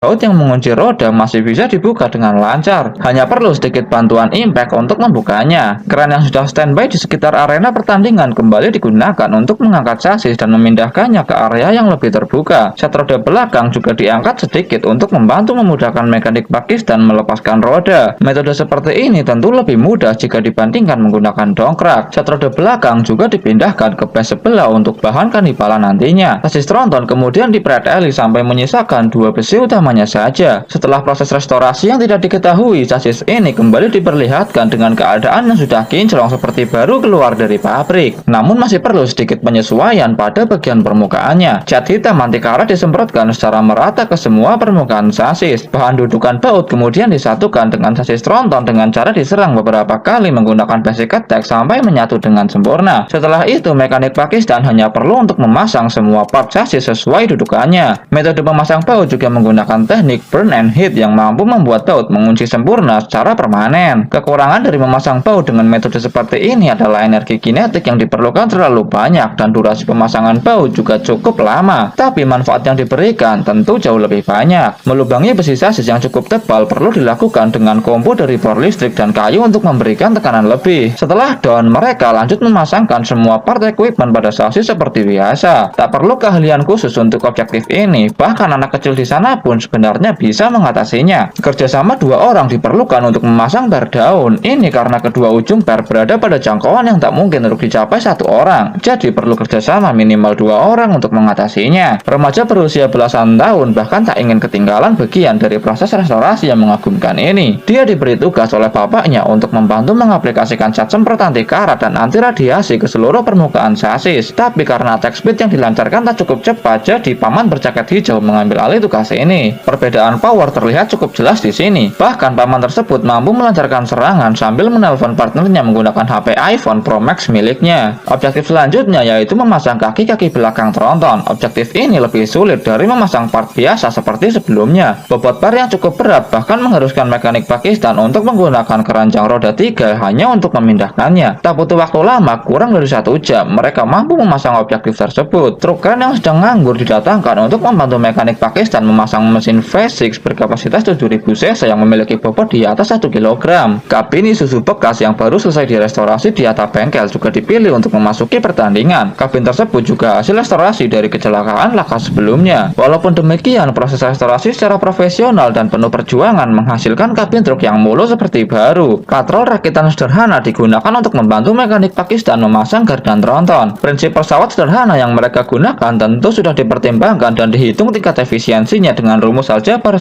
baut yang mengunci roda masih bisa dibuka dengan lancar. Hanya perlu sedikit bantuan impact untuk membukanya. Kran yang sudah standby di sekitar arena pertandingan kembali digunakan untuk mengangkat sasis dan memindahkannya ke area yang lebih terbuka. Set roda belakang juga diangkat sedikit untuk membantu memudahkan mekanik Pakistan melepaskan roda. Metode seperti ini tentu lebih mudah jika dibandingkan menggunakan dongkrak. Set roda belakang juga dipindahkan ke base sebelah untuk bahan kanibala nantinya. Sasis tronton kemudian dipreteli sampai menyisakan dua besi utama saja. Setelah proses restorasi yang tidak diketahui, sasis ini kembali diperlihatkan dengan keadaan yang sudah kinclong seperti baru keluar dari pabrik. Namun masih perlu sedikit penyesuaian pada bagian permukaannya. Cat hitam anti karat disemprotkan secara merata ke semua permukaan sasis. Bahan dudukan baut kemudian disatukan dengan sasis tronton dengan cara diserang beberapa kali menggunakan basic attack sampai menyatu dengan sempurna. Setelah itu, mekanik Pakistan hanya perlu untuk memasang semua part sasis sesuai dudukannya. Metode memasang baut juga menggunakan teknik burn and hit yang mampu membuat baut mengunci sempurna secara permanen. Kekurangan dari memasang baut dengan metode seperti ini adalah energi kinetik yang diperlukan terlalu banyak dan durasi pemasangan baut juga cukup lama. Tapi manfaat yang diberikan tentu jauh lebih banyak. Melubangi besi sasis yang cukup tebal perlu dilakukan dengan kombo dari bor listrik dan kayu untuk memberikan tekanan lebih. Setelah down, mereka lanjut memasangkan semua part equipment pada sasis seperti biasa. Tak perlu keahlian khusus untuk objektif ini, bahkan anak kecil di sana pun sebenarnya bisa mengatasinya. Kerjasama dua orang diperlukan untuk memasang bar daun. Ini karena kedua ujung bar berada pada jangkauan yang tak mungkin untuk dicapai satu orang. Jadi perlu kerjasama minimal dua orang untuk mengatasinya. Remaja berusia belasan tahun bahkan tak ingin ketinggalan bagian dari proses restorasi yang mengagumkan ini. Dia diberi tugas oleh bapaknya untuk membantu mengaplikasikan cat semprot anti karat dan anti radiasi ke seluruh permukaan sasis. Tapi karena attack speed yang dilancarkan tak cukup cepat, jadi paman berjaket hijau mengambil alih tugas ini. Perbedaan power terlihat cukup jelas di sini. Bahkan paman tersebut mampu melancarkan serangan sambil menelpon partnernya menggunakan HP iPhone Pro Max miliknya. Objektif selanjutnya yaitu memasang kaki-kaki belakang tronton. Objektif ini lebih sulit dari memasang part biasa seperti sebelumnya. Bobot bar yang cukup berat bahkan mengharuskan mekanik Pakistan untuk menggunakan keranjang roda 3 hanya untuk memindahkannya. Tak butuh waktu lama, kurang dari 1 jam, mereka mampu memasang objektif tersebut. Truk kran yang sedang nganggur didatangkan untuk membantu mekanik Pakistan memasang mesin V6 berkapasitas 7000 cc yang memiliki bobot di atas 1 kg. Kabin Isuzu bekas yang baru selesai direstorasi di atap bengkel juga dipilih untuk memasuki pertandingan. Kabin tersebut juga hasil restorasi dari kecelakaan laka sebelumnya. Walaupun demikian, proses restorasi secara profesional dan penuh perjuangan menghasilkan kabin truk yang mulus seperti baru. Katrol rakitan sederhana digunakan untuk membantu mekanik Pakistan memasang gardan tronton. Prinsip pesawat sederhana yang mereka gunakan tentu sudah dipertimbangkan dan dihitung tingkat efisiensinya dengan rumus aljabar